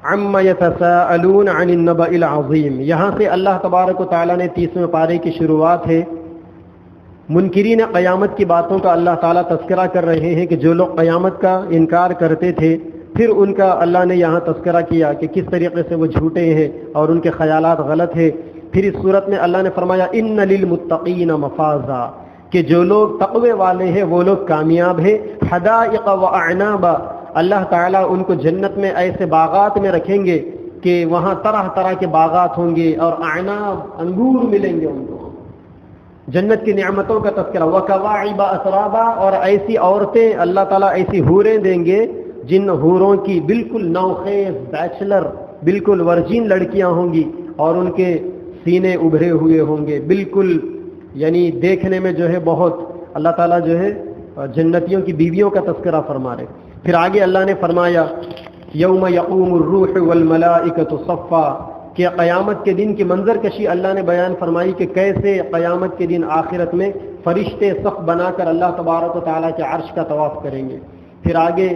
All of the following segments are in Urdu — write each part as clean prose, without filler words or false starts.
عما يتساءلون عن النبأ العظیم. یہاں سے اللہ تبارک و تعالیٰ نے 30ویں پارے کی شروعات ہے. منکرین قیامت کی باتوں کا اللہ تعالیٰ تذکرہ کر رہے ہیں کہ جو لوگ قیامت کا انکار کرتے تھے، پھر ان کا اللہ نے یہاں تذکرہ کیا کہ کس طریقے سے وہ جھوٹے ہیں اور ان کے خیالات غلط ہیں. پھر اس صورت میں اللہ نے فرمایا ان للمتقین مفازا، کہ جو لوگ تقوی والے ہیں وہ لوگ کامیاب ہیں. حدائق و اعنابا، اللہ تعالیٰ ان کو جنت میں ایسے باغات میں رکھیں گے کہ وہاں طرح طرح کے باغات ہوں گے اور اعناب انگور ملیں گے ان کو. جنت کی نعمتوں کا تذکرہ. وکواعب اترابا، اور ایسی عورتیں اللہ تعالیٰ ایسی حوریں دیں گے جن حوروں کی بالکل نوخیز بیچلر بالکل ورجین لڑکیاں ہوں گی اور ان کے سینے ابھرے ہوئے ہوں گے بالکل، یعنی دیکھنے میں جو ہے بہت اللہ تعالیٰ جو ہے جنتیوں کی بیویوں کا تذکرہ فرما رہے. پھر آگے اللہ نے فرمایا یوم یقوم الروح والملائکۃ صفا، کہ قیامت کے دن کی منظر کشی اللہ نے بیان فرمائی کہ کیسے قیامت کے دن آخرت میں فرشتے صف بنا کر اللہ تبارک و تعالیٰ کے عرش کا طواف کریں گے. پھر آگے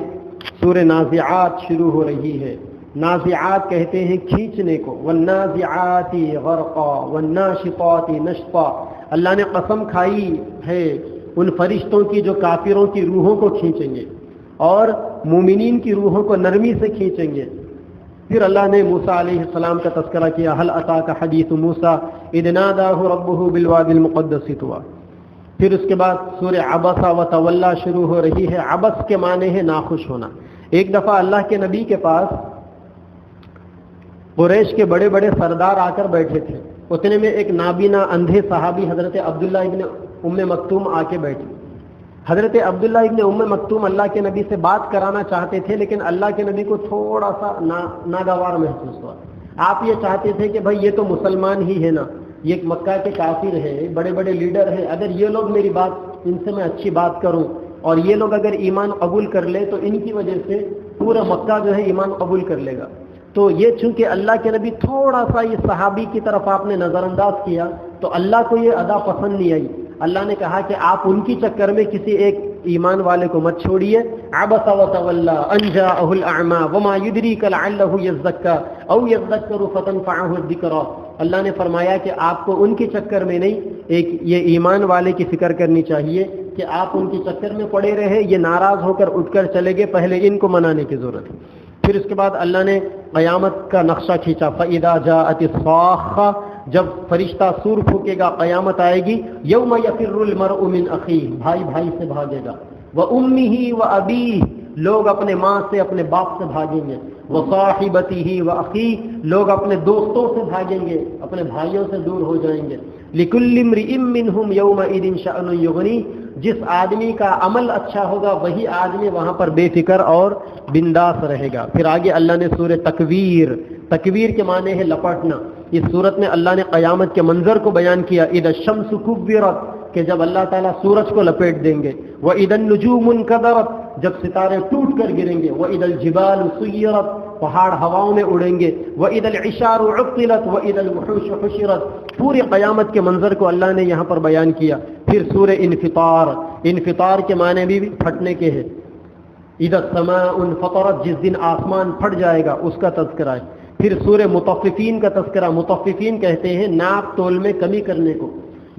سورہ نازعات شروع ہو رہی ہے. نازعات کہتے ہیں کھینچنے کو. والنازعات غرقا والناشطات نشطا، اللہ نے قسم کھائی ہے ان فرشتوں کی جو کافروں کی روحوں کو کھینچیں گے اور مومنین کی روحوں کو نرمی سے کھینچیں گے. پھر اللہ نے موسیٰ علیہ السلام کا تذکرہ کیا. هل اتاک حدیث موسیٰ اذ ناداہ ربہ بالوادی المقدس طویٰ. پھر اس کے بعد سورہ عبس و تولی شروع ہو رہی ہے. عبس کے معنی ہے ناخوش ہونا. ایک دفعہ اللہ کے نبی کے پاس قریش کے بڑے بڑے سردار آ کر بیٹھے تھے. اتنے میں ایک نابینا اندھے صحابی حضرت عبداللہ ابن ام مکتوم آ کے بیٹھے. حضرت عبداللہ ابن ام مکتوم اللہ کے نبی سے بات کرانا چاہتے تھے، لیکن اللہ کے نبی کو تھوڑا سا ناگوار محسوس ہوا. آپ یہ چاہتے تھے کہ بھائی یہ تو مسلمان ہی ہے نا، یہ مکہ کے کافر ہیں، بڑے بڑے لیڈر ہیں، اگر یہ لوگ میری بات ان سے میں اچھی بات کروں اور یہ لوگ اگر ایمان قبول کر لے تو ان کی وجہ سے پورا مکہ جو ہے ایمان قبول کر لے گا. تو یہ چونکہ اللہ کے نبی تھوڑا سا یہ صحابی کی طرف آپ نے نظر انداز کیا تو اللہ کو یہ ادا پسند نہیں آئی. اللہ نے کہا کہ آپ ان کی چکر میں کسی ایک ایمان والے کو مت چھوڑیے. عبس وتولى ان جاءه الاعمى وما يدريك لعله يزكى او يذكر فتنفعه الذكرى. اللہ نے فرمایا کہ آپ کو ان کی چکر میں نہیں، ایک یہ ایمان والے کی فکر کرنی چاہیے کہ آپ ان کی چکر میں پڑے رہے، یہ ناراض ہو کر اٹھ کر چلے گئے، پہلے ان کو منانے کی ضرورت ہے. پھر اس کے بعد اللہ نے قیامت کا نقشہ کھینچا. فَإِذَا جَاءَتِ الصَّاخَّةُ، جب فرشتہ سور پھونکے گا قیامت آئے گی. یوم یفر المرء من اخیہ، بھائی بھائی سے بھاگے گا. وَأُمِّهِ وَأَبِيهِ، لوگ اپنے ماں سے اپنے باپ سے بھاگیں گے. وَصَاحِبَتِهِ وَأَخِيهِ، لوگ اپنے دوستوں سے بھاگیں گے، اپنے بھائیوں سے دور ہو جائیں گے. لِكُلِّ امْرِئٍ مِّنْهُمْ يَوْمَئِذٍ شَأْنٌ يُغْنِيهِ، جس آدمی کا عمل اچھا ہوگا وہی آدمی وہاں پر بے فکر اور بنداس رہے گا. پھر آگے اللہ نے سورہ تکویر، تکویر کے معنی ہے لپٹنا. اس صورت میں اللہ نے قیامت کے منظر کو بیان کیا. اذا الشمس کورت، کہ جب اللہ تعالیٰ سورج کو لپیٹ دیں گے. واذا النجوم انکدرت، جب ستارے ٹوٹ کر گریں گے. واذا الجبال سیرت، پہاڑ ہواؤں میں اڑیں گے. واذا العشار عطلت واذا الوحوش حشرت. پوری قیامت کے منظر کو اللہ نے یہاں پر بیان کیا. پھر سورہ انفطار، انفطار کے معنی بھی پھٹنے کے ہیں. اذا السماء انفطرت، جس دن آسمان پھٹ جائے گا اس کا تذکرہ ہے. پھر سورہ مطففین کا تذکرہ. مطففین کہتے ہیں ناپ تول میں کمی کرنے کو،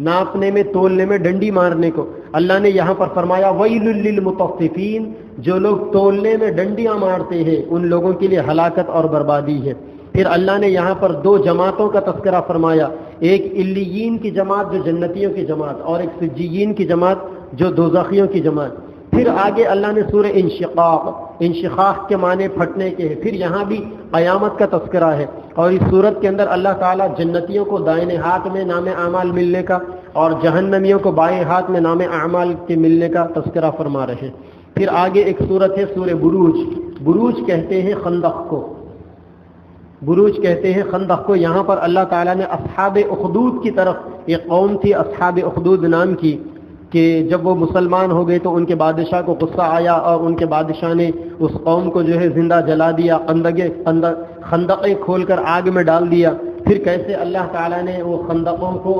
ناپنے میں تولنے میں ڈنڈی مارنے کو. اللہ نے یہاں پر فرمایا ویل للمطففین، جو لوگ تولنے میں ڈنڈیاں مارتے ہیں ان لوگوں کے لیے ہلاکت اور بربادی ہے. پھر اللہ نے یہاں پر دو جماعتوں کا تذکرہ فرمایا. ایک علیین کی جماعت جو جنتیوں کی جماعت، اور ایک سجیین کی جماعت جو دوزخیوں کی جماعت. پھر آگے اللہ نے سورہ انشقاق، انشقاق کے معنی پھٹنے کے ہیں. پھر یہاں بھی قیامت کا تذکرہ ہے. اور اس صورت کے اندر اللہ تعالیٰ جنتیوں کو دائیں ہاتھ میں نام اعمال ملنے کا اور جہنمیوں کو بائیں ہاتھ میں نام اعمال کے ملنے کا تذکرہ فرما رہے. پھر آگے ایک صورت ہے سورہ بروج. بروج کہتے ہیں خندق کو، بروج کہتے ہیں خندق کو. یہاں پر اللہ تعالیٰ نے اصحاب اخدود کی طرف، ایک قوم تھی اصحاب اخدود نام کی، کہ جب وہ مسلمان ہو گئے تو ان کے بادشاہ کو غصہ آیا اور ان کے بادشاہ نے اس قوم کو جو ہے زندہ جلا دیا، خندقیں کھول کر آگ میں ڈال دیا. پھر کیسے اللہ تعالیٰ نے وہ خندقوں کو،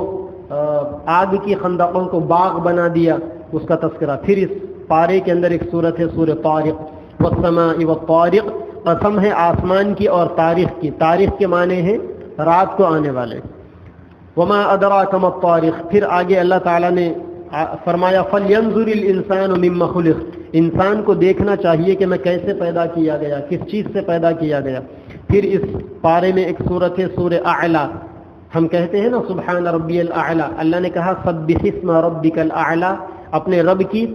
آگ کی خندقوں کو باغ بنا دیا، اس کا تذکرہ. پھر اس پارے کے اندر ایک سورت ہے سورہ طارق. والسماء والطارق، قسم ہے آسمان کی اور تاریخ کی. تاریخ کے معنی ہے رات کو آنے والے. وما ادراک ما الطارق. پھر آگے اللہ تعالیٰ نے فرمایا فلینظر الانسان مما خلق. انسان کو دیکھنا چاہیے کہ میں کیسے پیدا کیا گیا, کس چیز سے پیدا کیا گیا. پھر اس پارے میں ایک سورت ہے سورہ اعلیٰ. ہم کہتے ہیں نا سبحان ربی الاعلیٰ, اللہ نے کہا سبح اسم ربک الاعلیٰ, اپنے رب کی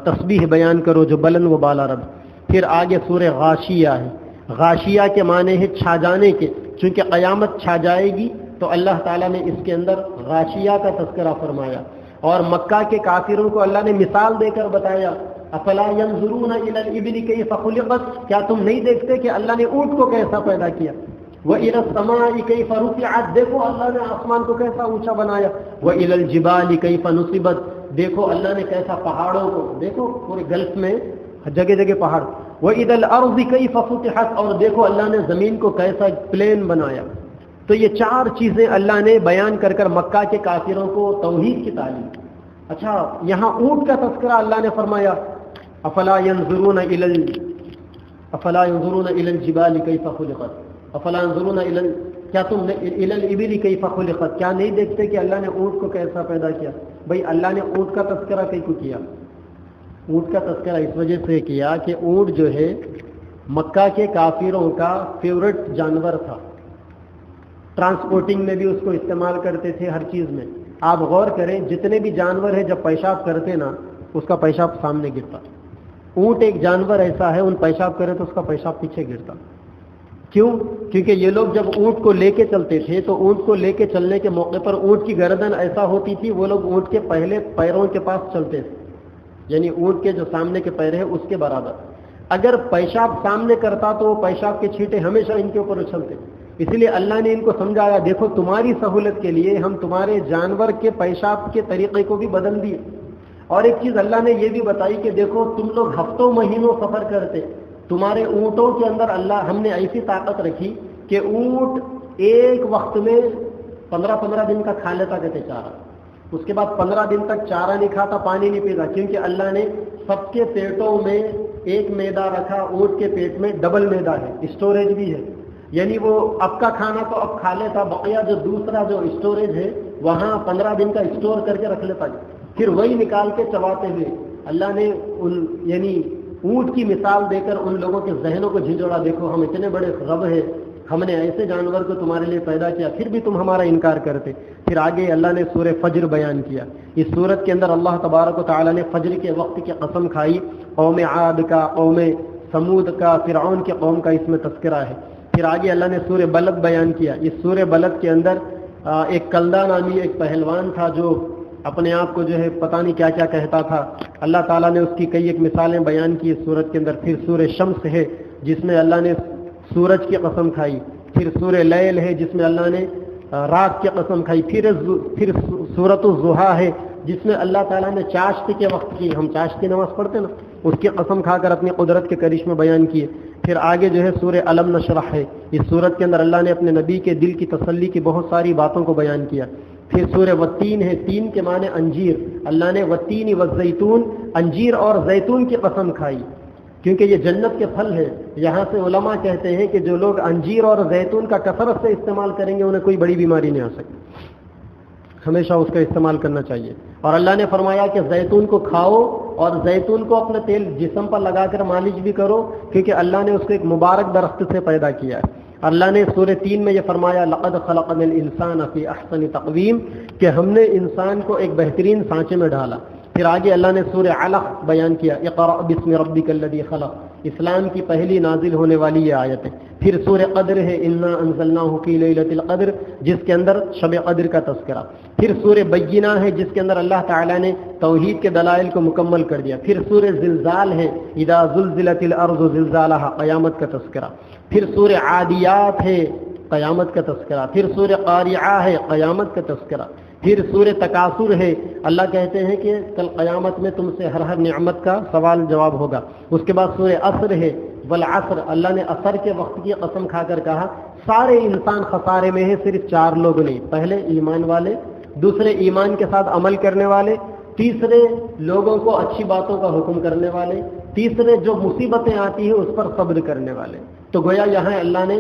تسبیح بیان کرو جو بلند و بالا رب. پھر آگے سورہ غاشیہ ہے. غاشیہ کے معنی ہے چھا جانے کے, چونکہ قیامت چھا جائے گی تو اللہ تعالیٰ نے اس کے اندر غاشیہ کا تذکرہ فرمایا. اور مکہ کے کافروں کو اللہ نے مثال دے کر بتایا افلا ينظرون الى الابل كيف خلقت. کیا تم نہیں دیکھتے کہ اللہ نے اونٹ کو کیسا پیدا کیا. وَإِلَى السَّمَاءِ كَيْفَ رُفِعَتْ. دیکھو اللہ نے آسمان کو کیسا اونچا بنایا. وَإِلَى الْجِبَالِ كَيْفَ نُصِبَتْ. دیکھو اللہ نے کیسا پہاڑوں کو, دیکھو پورے گلف میں جگہ جگہ پہاڑ. وَإِلَى الْأَرْضِ كَيْفَ فُتِحَتْ. اور دیکھو اللہ نے زمین کو کیسا پلین بنایا. تو یہ چار چیزیں اللہ نے بیان کر کر مکہ کے کافروں کو توحید کی تعلیم. اچھا یہاں اونٹ کا تذکرہ اللہ نے فرمایا افلا ينظرون الى الجبال كيف خلقت. افلا ينظرون کیا تم الى الابل كيف خلقت, کیا نہیں دیکھتے کہ اللہ نے اونٹ کو کیسا پیدا کیا. بھائی اللہ نے اونٹ کا تذکرہ کیوں کیا. اونٹ کا تذکرہ اس وجہ سے کیا کہ اونٹ جو ہے مکہ کے کافروں کا فیورٹ جانور تھا. ٹرانسپورٹنگ میں بھی اس کو استعمال کرتے تھے, ہر چیز میں. آپ غور کریں جتنے بھی جانور ہیں جب پیشاب کرتے نا اس کا پیشاب سامنے گرتا. اونٹ ایک جانور ایسا ہے ان پیشاب کرے تو اس کا پیشاب پیچھے گرتا. کیوں؟ کیونکہ یہ لوگ جب اونٹ کو لے کے چلتے تھے تو اونٹ کو لے کے چلنے کے موقع پر اونٹ کی گردن ایسا ہوتی تھی, وہ لوگ اونٹ کے پہلے پیروں کے پاس چلتے تھے, یعنی اونٹ کے جو سامنے کے پیر ہے اس کے برابر. اگر پیشاب سامنے کرتا تو وہ پیشاب کے چھینٹے ہمیشہ ان کے اوپر اچھلتے. اس لیے اللہ نے ان کو سمجھایا دیکھو تمہاری سہولت کے لیے ہم تمہارے جانور کے پیشاب کے طریقے کو بھی بدل دیے. اور ایک چیز اللہ نے یہ بھی بتائی کہ دیکھو تم لوگ ہفتوں مہینوں سفر کرتے, تمہارے اونٹوں کے اندر اللہ ہم نے ایسی طاقت رکھی کہ اونٹ ایک وقت میں 15 دن کا کھا لیتا کہتے چارہ. اس کے بعد 15 دن تک چارہ نہیں کھاتا, پانی نہیں پیتا, کیونکہ اللہ نے سب کے پیٹوں میں ایک میدا رکھا. اونٹ کے پیٹ میں ڈبل میدا ہے, اسٹوریج بھی ہے, یعنی وہ اب کا کھانا تو اب کھا لیتا, بقیہ جو دوسرا جو اسٹوریج ہے وہاں 15 دن کا اسٹور کر کے رکھ لیتا, پھر وہی نکال کے چباتے ہوئے. اللہ نے ان یعنی اونٹ کی مثال دے کر ان لوگوں کے ذہنوں کو جھنجھوڑا. دیکھو ہم اتنے بڑے رب ہیں, ہم نے ایسے جانور کو تمہارے لیے پیدا کیا, پھر بھی تم ہمارا انکار کرتے. پھر آگے اللہ نے سورہ فجر بیان کیا. اس سورت کے اندر اللہ تبارک و تعالی نے فجر کے وقت کی قسم کھائی. قوم عاد کا, قوم سمود کا, فرعون کے قوم کا اس میں تذکرہ ہے. پھر آگے اللہ نے سورہ بلد بیان کیا. اس سورہ بلد کے اندر ایک کلدہ نامی ایک پہلوان تھا جو اپنے آپ کو جو ہے پتہ نہیں کیا کیا کہتا تھا. اللہ تعالیٰ نے اس کی کئی ایک مثالیں بیان کی اس سورت کے اندر. پھر سورہ شمس ہے جس میں اللہ نے سورج کی قسم کھائی. پھر سورہ لیل ہے جس میں اللہ نے رات کی قسم کھائی. پھر سورۃ الضحیٰ ہے جس میں اللہ تعالیٰ نے چاشت کے وقت کی, ہم چاشت کی نماز پڑھتے نا, اس کی قسم کھا کر اپنی قدرت کے کرشمے بیان کیے. پھر آگے جو ہے سورہ علم نشرح ہے. اس سورت کے اندر اللہ نے اپنے نبی کے دل کی تسلی کی بہت ساری باتوں کو بیان کیا. پھر سورہ والتین ہے, تین کے معنی انجیر. اللہ نے والتین والزیتون, انجیر اور زیتون کی قسم کھائی کیونکہ یہ جنت کے پھل ہیں. یہاں سے علماء کہتے ہیں کہ جو لوگ انجیر اور زیتون کا کثرت سے استعمال کریں گے انہیں کوئی بڑی بیماری نہیں آ سکتی, ہمیشہ اس کا استعمال کرنا چاہیے. اور اللہ نے فرمایا کہ زیتون کو کھاؤ اور زیتون کو اپنا تیل جسم پر لگا کر مالش بھی کرو, کیونکہ اللہ نے اس کو ایک مبارک درخت سے پیدا کیا ہے. اللہ نے سورہ 3 میں یہ فرمایا لقد خلقنا الانسان فی احسن تقویم, کہ ہم نے انسان کو ایک بہترین سانچے میں ڈالا. پھر آگے اللہ نے سورہ علق بیان کیا اقرأ باسم ربک الذی خلق, اسلام کی پہلی نازل ہونے والی یہ آیت ہے. پھر سورہ قدر ہے انا انزلناہ فی لیلۃ القدر جس کے اندر شب قدر کا تذکرہ. پھر سورہ بینہ ہے جس کے اندر اللہ تعالیٰ نے توحید کے دلائل کو مکمل کر دیا. پھر سورہ زلزال ہے اذا زلزلت الارض زلزالہا, قیامت کا تذکرہ. پھر سورہ عادیات ہے, قیامت کا تذکرہ. پھر سورہ قاریعہ ہے, قیامت کا تذکرہ. پھر سورہ تکاثر ہے, اللہ کہتے ہیں کہ کل قیامت میں تم سے ہر نعمت کا سوال جواب ہوگا. اس کے بعد سورہ عصر ہے والعصر, اللہ نے عصر کے وقت کی قسم کھا کر کہا سارے انسان خسارے میں ہیں, صرف 4 لوگ نہیں. پہلے ایمان والے, دوسرے ایمان کے ساتھ عمل کرنے والے, تیسرے لوگوں کو اچھی باتوں کا حکم کرنے والے, تیسرے جو مصیبتیں آتی ہیں اس پر صبر کرنے والے. تو گویا یہاں اللہ نے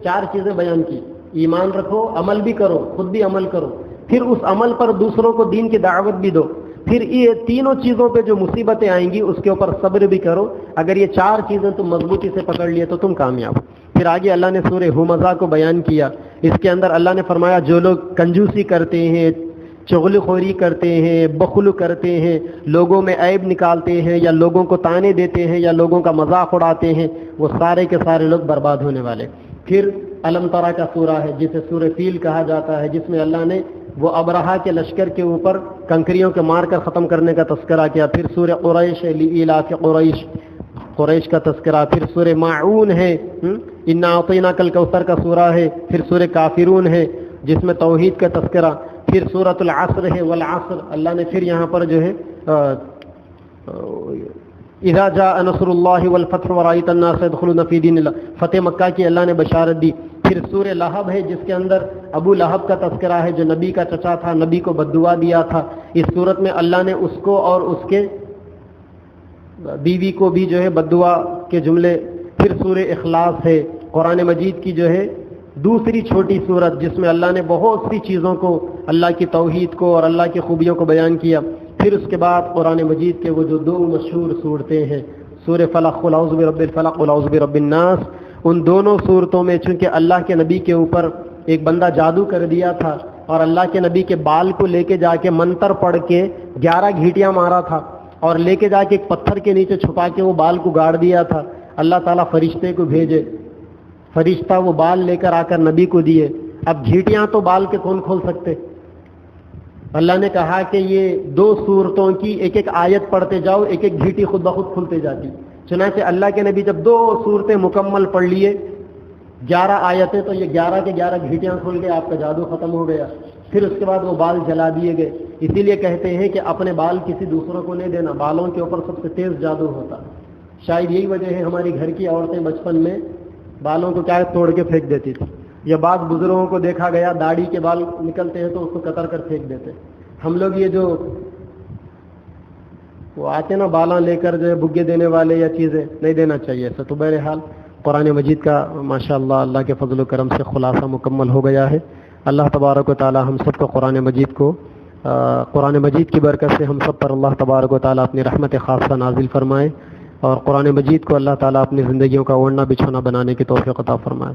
چار چیزیں بیان کی. ایمان رکھو، عمل بھی کرو، خود بھی عمل کرو، پھر اس عمل پر دوسروں کو دین کی دعوت بھی دو، پھر یہ تینوں چیزوں پہ جو مصیبتیں آئیں گی اس کے اوپر صبر بھی کرو. اگر یہ 4 چیزیں تم مضبوطی سے پکڑ لیے تو تم کامیاب. پھر آگے اللہ نے سورہ ہمزہ کو بیان کیا. اس کے اندر اللہ نے فرمایا جو لوگ کنجوسی کرتے ہیں، چغل خوری کرتے ہیں، بخل کرتے ہیں، لوگوں میں عیب نکالتے ہیں، یا لوگوں کو طعنے دیتے ہیں، یا لوگوں کا مذاق اڑاتے ہیں، وہ سارے کے سارے لوگ برباد ہونے والے. پھر علم ترا کا سورہ ہے جسے سورہ فیل کہا جاتا ہے، جس میں اللہ نے وہ ابرہا کے لشکر کے اوپر کنکریوں کے مار کر ختم کرنے کا تذکرہ کیا. پھر سورہ قریش ہے، لإیلاف قریش کا تذکرہ. پھر سورہ ماعون ہے، انا اعطیناک الکوثر کا سورہ ہے. پھر سورہ کافرون ہے جس میں توحید کا تذکرہ. پھر سورۃ العصر ہے، والعصر. اللہ نے پھر یہاں پر جو ہے اذا جاء نصر اللہ والفتح ورأیت الناس يدخلون فی دین اللہ، فتح مکہ کی اللہ نے بشارت دی. پھر سورہ لہب ہے جس کے اندر ابو لہب کا تذکرہ ہے جو نبی کا چچا تھا، نبی کو بددعا دیا تھا. اس صورت میں اللہ نے اس کو اور اس کے بیوی کو بھی جو ہے بددعا کے جملے. پھر سورہ اخلاص ہے، قرآن مجید کی جو ہے دوسری چھوٹی سورت جس میں اللہ نے بہت سی چیزوں کو، اللہ کی توحید کو اور اللہ کی خوبیوں کو بیان کیا. پھر اس کے بعد قرآن مجید کے وہ جو 2 مشہور صورتیں ہیں، سورہ فلق قل اعوذ برب الفلق قل اعوذ برب الناس، ان دونوں صورتوں میں چونکہ اللہ کے نبی کے اوپر ایک بندہ جادو کر دیا تھا اور اللہ کے نبی کے بال کو لے کے جا کے منتر پڑھ کے 11 گھیٹیاں مارا تھا اور لے کے جا کے ایک پتھر کے نیچے چھپا کے وہ بال کو گاڑ دیا تھا. اللہ تعالیٰ فرشتے کو بھیجے، فرشتہ وہ بال لے کر آ کر نبی کو دیے. اب گھیٹیاں تو بال کے کون کھول سکتے؟ اللہ نے کہا کہ یہ 2 صورتوں کی ایک ایک آیت پڑھتے جاؤ، ایک ایک گھیٹی خود بخود کھلتے جاتی. چنانچہ اللہ کے نبی جب 2 صورتیں مکمل پڑھ لیے، 11 آیتیں، تو یہ 11 کے 11 گھیٹیاں کھل گئے، آپ کا جادو ختم ہو گیا. پھر اس کے بعد وہ بال جلا دیے گئے. اسی لیے کہتے ہیں کہ اپنے بال کسی دوسروں کو نہیں دینا، بالوں کے اوپر سب سے تیز جادو ہوتا. شاید یہی وجہ ہے ہماری گھر کی عورتیں بچپن میں بالوں کو کیا توڑ کے پھینک دیتی تھی. یا بعض بزرگوں کو دیکھا گیا داڑھی کے بال نکلتے ہیں تو اس کو کتر کر پھینک دیتے. ہم لوگ یہ جو وہ آتے نا بالاں لے کر جو ہے بگے دینے والے یا چیزیں نہیں دینا چاہیے ایسا. تو بہرحال قرآن مجید کا ماشاءاللہ اللہ کے فضل و کرم سے خلاصہ مکمل ہو گیا ہے. اللہ تبارک و تعالی ہم سب کو قرآن مجید کی برکت سے ہم سب پر اللہ تبارک و تعالی اپنی رحمت خاصہ نازل فرمائے اور قرآن مجید کو اللہ تعالی اپنی زندگیوں کا اوڑھنا بچھونا بنانے کی توفیق عطا فرمائے.